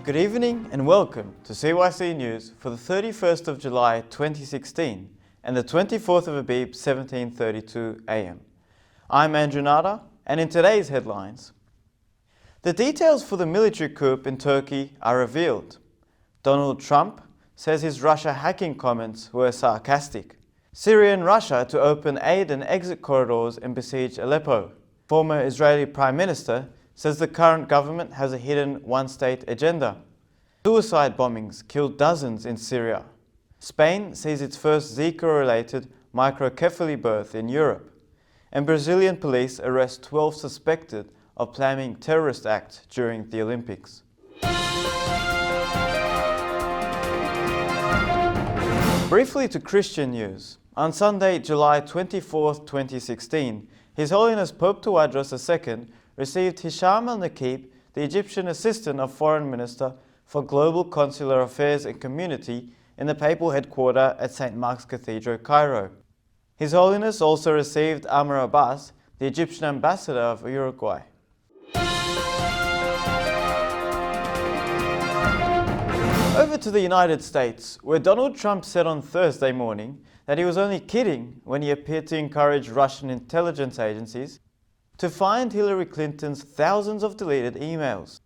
Good evening and welcome to CYC News for the 31st of July 2016 and the 24th of Abib 1732 AM. I'm Andrew Nada, and in today's headlines, the details for the military coup in Turkey are revealed. Donald Trump says his Russia hacking comments were sarcastic. Syria and Russia to open aid and exit corridors in besieged Aleppo. Former Israeli Prime Minister says the current government has a hidden one-state agenda. Suicide bombings killed dozens in Syria. Spain sees its first Zika-related microcephaly birth in Europe. And Brazilian police arrest 12 suspected of planning terrorist act during the Olympics. Briefly to Christian news. On Sunday, July 24, 2016, His Holiness Pope Tawadros II received Hisham al-Nakib, the Egyptian Assistant of Foreign Minister for Global Consular Affairs and Community, in the papal headquarters at St. Mark's Cathedral, Cairo. His Holiness also received Amr Abbas, the Egyptian Ambassador of Uruguay. Over to the United States, where Donald Trump said on Thursday morning that he was only kidding when he appeared to encourage Russian intelligence agencies to find Hillary Clinton's thousands of deleted emails.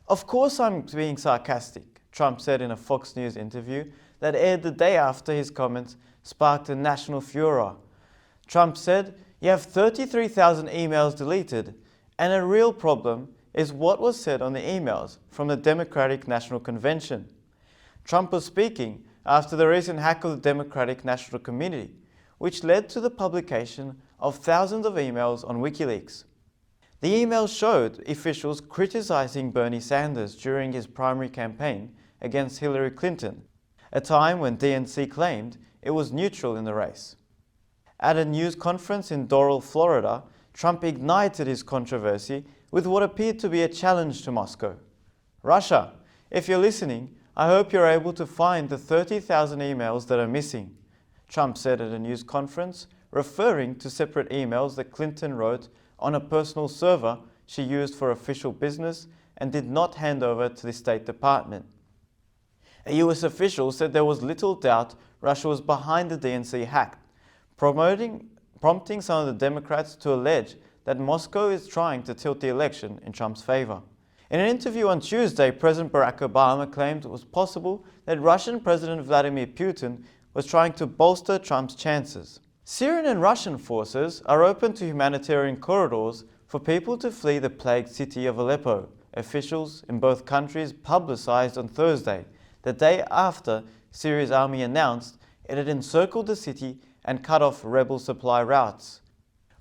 "Of course I'm being sarcastic," Trump said in a Fox News interview that aired the day after his comments sparked a national furor. Trump said, "You have 33,000 emails deleted, and a real problem is what was said on the emails from the Democratic National Convention." Trump was speaking after the recent hack of the Democratic National Committee, which led to the publication of thousands of emails on WikiLeaks. The emails showed officials criticizing Bernie Sanders during his primary campaign against Hillary Clinton, a time when DNC claimed it was neutral in the race. At a news conference in Doral, Florida, Trump ignited his controversy with what appeared to be a challenge to Moscow. "Russia, if you're listening, I hope you're able to find the 30,000 emails that are missing," Trump said at a news conference, referring to separate emails that Clinton wrote on a personal server she used for official business and did not hand over to the State Department. A US official said there was little doubt Russia was behind the DNC hack, prompting some of the Democrats to allege that Moscow is trying to tilt the election in Trump's favor. In an interview on Tuesday, President Barack Obama claimed it was possible that Russian President Vladimir Putin was trying to bolster Trump's chances. Syrian and Russian forces are open to humanitarian corridors for people to flee the plagued city of Aleppo, officials in both countries publicized on Thursday, the day after Syria's army announced it had encircled the city and cut off rebel supply routes.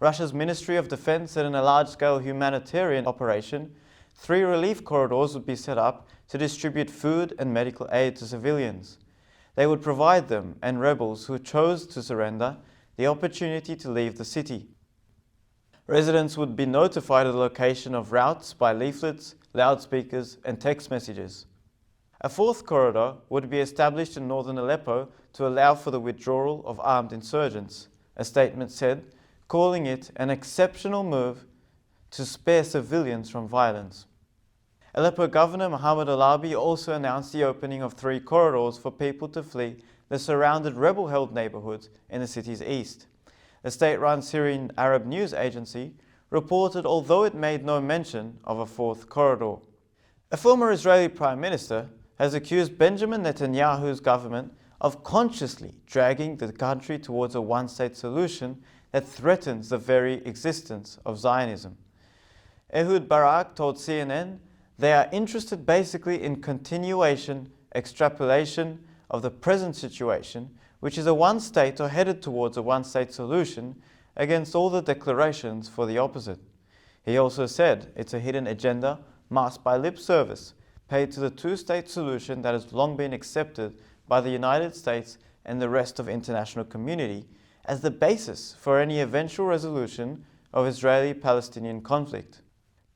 Russia's Ministry of Defense said in a large-scale humanitarian operation, 3 relief corridors would be set up to distribute food and medical aid to civilians. They would provide them and rebels who chose to surrender the opportunity to leave the city. Residents would be notified of the location of routes by leaflets, loudspeakers, and text messages. A 4th corridor would be established in northern Aleppo to allow for the withdrawal of armed insurgents, a statement said, calling it an exceptional move to spare civilians from violence. Aleppo Governor Mohammed Al-Arbi also announced the opening of 3 corridors for people to flee the surrounded rebel-held neighborhoods in the city's east. The state-run Syrian Arab news agency reported although it made no mention of a 4th corridor. A former Israeli Prime Minister has accused Benjamin Netanyahu's government of consciously dragging the country towards a one-state solution that threatens the very existence of Zionism. Ehud Barak told CNN they are interested basically in continuation, extrapolation of the present situation, which is a one-state or headed towards a one-state solution against all the declarations for the opposite. He also said it's a hidden agenda masked by lip service, paid to the 2-state solution that has long been accepted by the United States and the rest of the international community as the basis for any eventual resolution of Israeli-Palestinian conflict.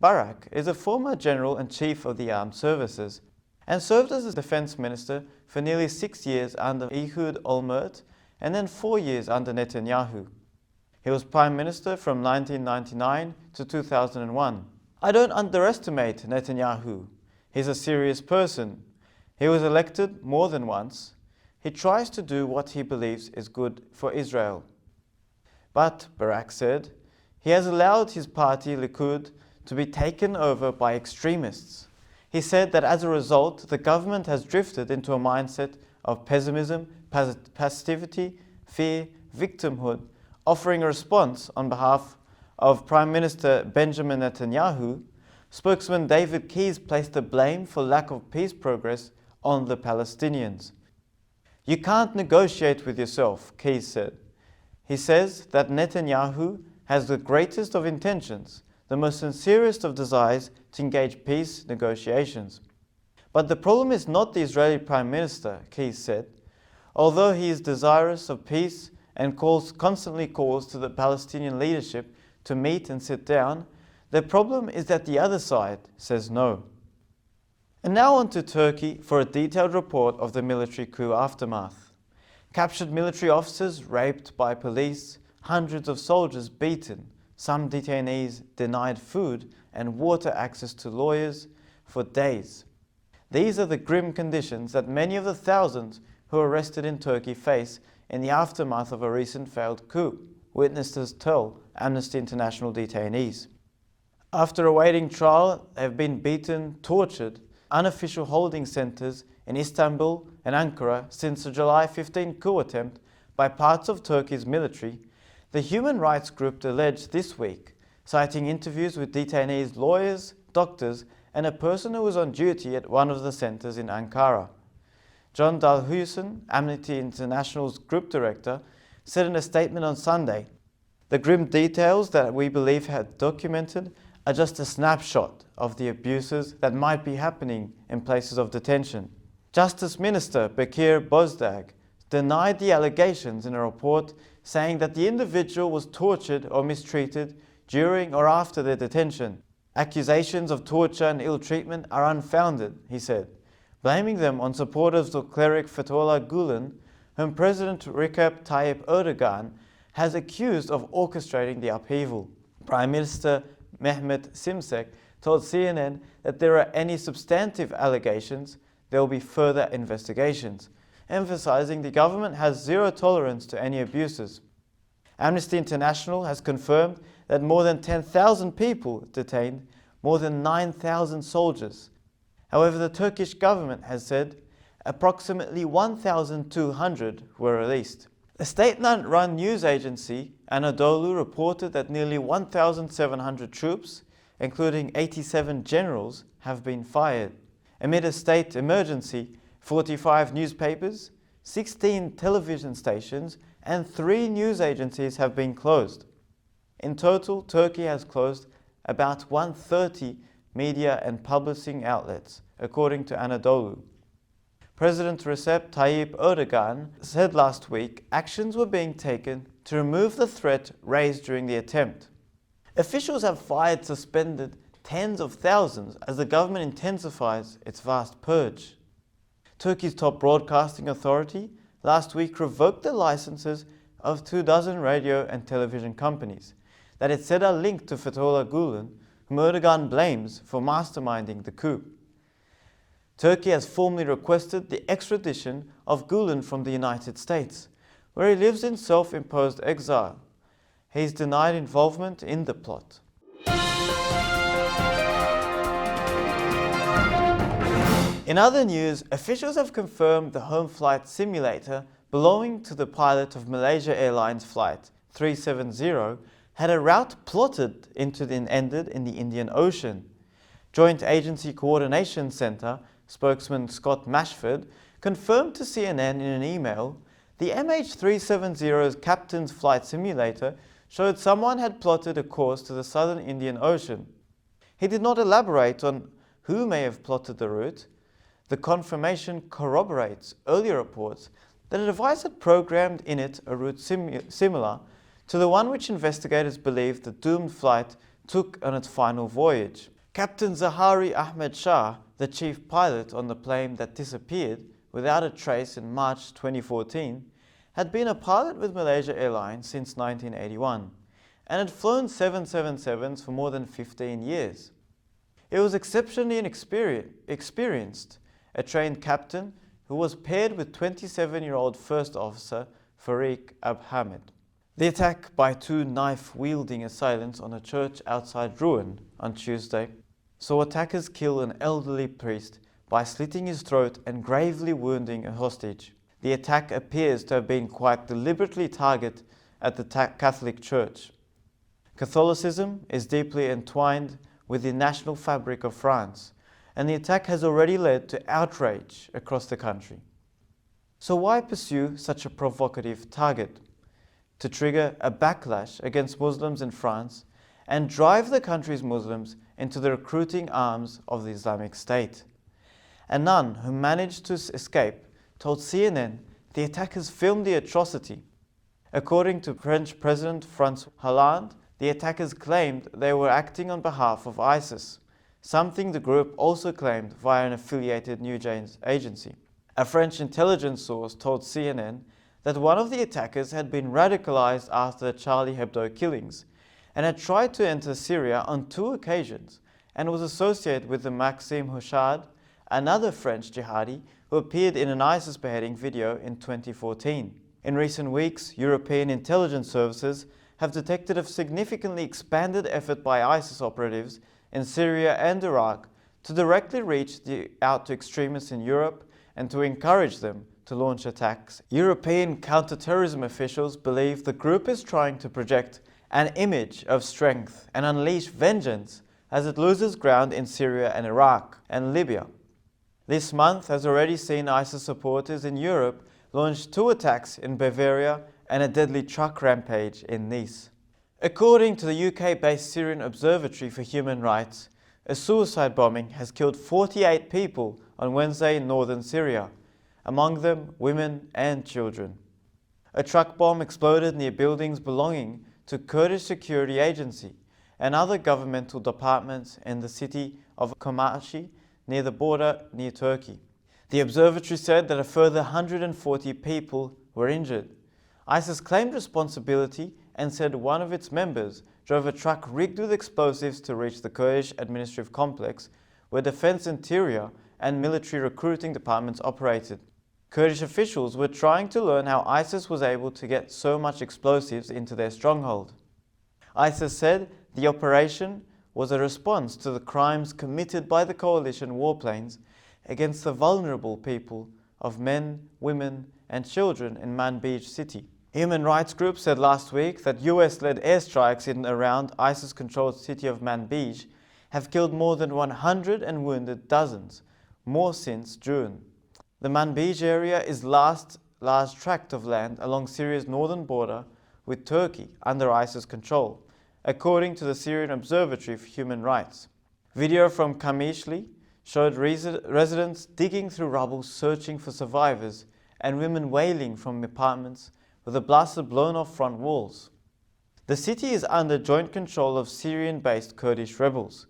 Barak is a former general and chief of the armed services and served as a defense minister for nearly 6 years under Ehud Olmert and then 4 years under Netanyahu. He was prime minister from 1999 to 2001. "I don't underestimate Netanyahu. He's a serious person. He was elected more than once. He tries to do what he believes is good for Israel. But, Barak said, he has allowed his party, Likud, to be taken over by extremists. He said that as a result, the government has drifted into a mindset of pessimism, passivity, fear, victimhood, offering a response on behalf of Prime Minister Benjamin Netanyahu. Spokesman David Keyes placed the blame for lack of peace progress on the Palestinians. You can't negotiate with yourself, Keyes said. He says that Netanyahu has the greatest of intentions, the most sincerest of desires to engage peace negotiations. But the problem is not the Israeli Prime Minister, Keyes said. Although he is desirous of peace and constantly calls to the Palestinian leadership to meet and sit down, the problem is that the other side says no. And now on to Turkey for a detailed report of the military coup aftermath. Captured military officers raped by police, hundreds of soldiers beaten, some detainees denied food and water access to lawyers for days. These are the grim conditions that many of the thousands who are arrested in Turkey face in the aftermath of a recent failed coup, witnesses tell Amnesty International detainees. After awaiting trial, they have been beaten, tortured, unofficial holding centers in Istanbul and Ankara since the July 15 coup attempt by parts of Turkey's military, the human rights group alleged this week, citing interviews with detainees' lawyers, doctors, and a person who was on duty at one of the centers in Ankara. John Dalhuisen, Amnesty International's group director, said in a statement on Sunday, "The grim details that we believe had documented are just a snapshot of the abuses that might be happening in places of detention." Justice Minister Bekir Bozdag denied the allegations in a report saying that the individual was tortured or mistreated during or after their detention. Accusations of torture and ill treatment are unfounded, he said, blaming them on supporters of cleric Fethullah Gulen, whom President Recep Tayyip Erdogan has accused of orchestrating the upheaval. Prime Minister Mehmet Simsek told CNN that there are any substantive allegations, there will be further investigations, emphasizing the government has zero tolerance to any abuses. Amnesty International has confirmed that more than 10,000 people detained, more than 9,000 soldiers. However, the Turkish government has said approximately 1,200 were released. The state-run news agency Anadolu reported that nearly 1,700 troops, including 87 generals, have been fired. Amid a state emergency, 45 newspapers, 16 television stations, and 3 news agencies have been closed. In total, Turkey has closed about 130 media and publishing outlets, according to Anadolu. President Recep Tayyip Erdogan said last week actions were being taken to remove the threat raised during the attempt. Officials have fired suspended tens of thousands as the government intensifies its vast purge. Turkey's top broadcasting authority last week revoked the licenses of 24 radio and television companies that it said are linked to Fethullah Gulen, whom Erdogan blames for masterminding the coup. Turkey has formally requested the extradition of Gulen from the United States, where he lives in self-imposed exile. He is denied involvement in the plot. In other news, officials have confirmed the home flight simulator belonging to the pilot of Malaysia Airlines Flight 370 had a route plotted into and ended in the Indian Ocean. Joint Agency Coordination Center spokesman Scott Mashford confirmed to CNN in an email the MH370's captain's flight simulator showed someone had plotted a course to the southern Indian Ocean. He did not elaborate on who may have plotted the route. The confirmation corroborates earlier reports that a device had programmed in it a route similar to the one which investigators believe the doomed flight took on its final voyage. Captain Zahari Ahmed Shah, the chief pilot on the plane that disappeared without a trace in March 2014, had been a pilot with Malaysia Airlines since 1981 and had flown 777s for more than 15 years. It was exceptionally experienced, a trained captain who was paired with 27-year-old First Officer Farik Abhamed. The attack by two knife-wielding assailants on a church outside Rouen on Tuesday saw attackers kill an elderly priest by slitting his throat and gravely wounding a hostage. The attack appears to have been quite deliberately targeted at the Catholic Church. Catholicism is deeply entwined with the national fabric of France, and the attack has already led to outrage across the country. So why pursue such a provocative target? To trigger a backlash against Muslims in France and drive the country's Muslims into the recruiting arms of the Islamic State. A nun who managed to escape told CNN the attackers filmed the atrocity. According to French President François Hollande, the attackers claimed they were acting on behalf of ISIS, something the group also claimed via an affiliated news agency. A French intelligence source told CNN that one of the attackers had been radicalized after the Charlie Hebdo killings and had tried to enter Syria on 2 occasions and was associated with the Maxim Houchard, another French jihadi who appeared in an ISIS beheading video in 2014. In recent weeks, European intelligence services have detected a significantly expanded effort by ISIS operatives in Syria and Iraq to directly reach out to extremists in Europe and to encourage them to launch attacks. European counterterrorism officials believe the group is trying to project an image of strength and unleash vengeance as it loses ground in Syria and Iraq and Libya. This month has already seen ISIS supporters in Europe launch 2 attacks in Bavaria and a deadly truck rampage in Nice. According to the UK-based Syrian Observatory for Human Rights, a suicide bombing has killed 48 people on Wednesday in northern Syria, among them women and children. A truck bomb exploded near buildings belonging to Kurdish security agency and other governmental departments in the city of Komashi near the border near Turkey. The observatory said that a further 140 people were injured. ISIS claimed responsibility and said one of its members drove a truck rigged with explosives to reach the Kurdish administrative complex where defense interior and military recruiting departments operated. Kurdish officials were trying to learn how ISIS was able to get so much explosives into their stronghold. ISIS said the operation was a response to the crimes committed by the coalition warplanes against the vulnerable people of men, women, and children in Manbij city. Human rights groups said last week that US-led airstrikes in and around ISIS-controlled city of Manbij have killed more than 100 and wounded dozens, more since June. The Manbij area is last large tract of land along Syria's northern border with Turkey under ISIS control, according to the Syrian Observatory for Human Rights. Video from Kamishli showed residents digging through rubble searching for survivors and women wailing from apartments with the blasts blown off front walls. The city is under joint control of Syrian-based Kurdish rebels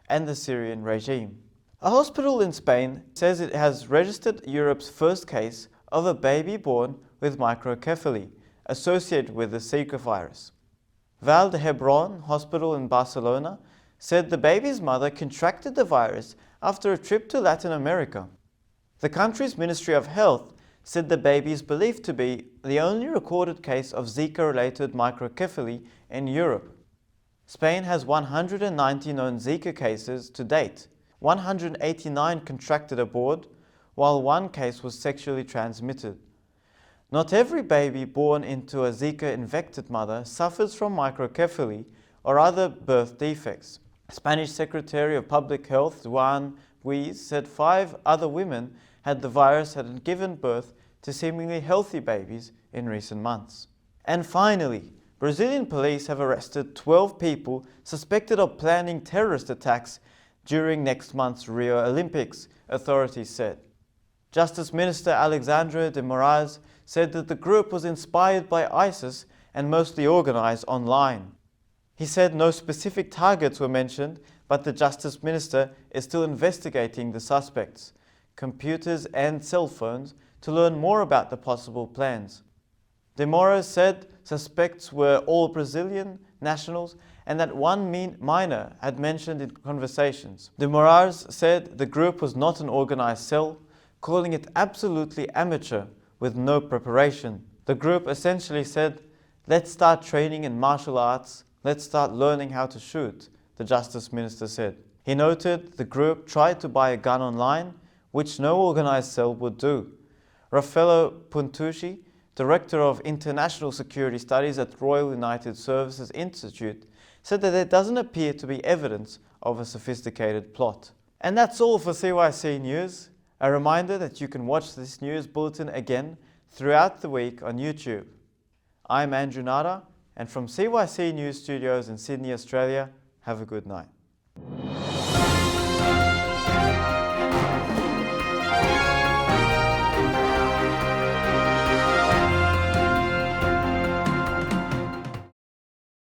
and the Syrian regime. A hospital in Spain says it has registered Europe's first case of a baby born with microcephaly associated with the Zika virus. Vall d'Hebron Hospital in Barcelona said the baby's mother contracted the virus after a trip to Latin America. The country's Ministry of Health said the baby is believed to be the only recorded case of Zika-related microcephaly in Europe. Spain has 190 known Zika cases to date. 189 contracted aboard, while 1 case was sexually transmitted. Not every baby born into a Zika-infected mother suffers from microcephaly or other birth defects. Spanish Secretary of Public Health Juan Ruiz said 5 other women had the virus and had given birth to seemingly healthy babies in recent months. And finally, Brazilian police have arrested 12 people suspected of planning terrorist attacks during next month's Rio Olympics, authorities said. Justice Minister Alexandre de Moraes said that the group was inspired by ISIS and mostly organized online. He said no specific targets were mentioned, but the Justice Minister is still investigating the suspects, computers and cell phones to learn more about the possible plans. De Moraes said suspects were all Brazilian nationals and that one minor had mentioned in conversations. De Moraes said the group was not an organized cell, calling it absolutely amateur with no preparation. The group essentially said, "Let's start training in martial arts, let's start learning how to shoot," the Justice Minister said. He noted the group tried to buy a gun online, which no organized cell would do. Raffaello Puntucci, Director of International Security Studies at Royal United Services Institute, said that there doesn't appear to be evidence of a sophisticated plot. And that's all for CYC News. A reminder that you can watch this news bulletin again throughout the week on YouTube. I'm Andrew Nada, and from CYC News Studios in Sydney, Australia, have a good night.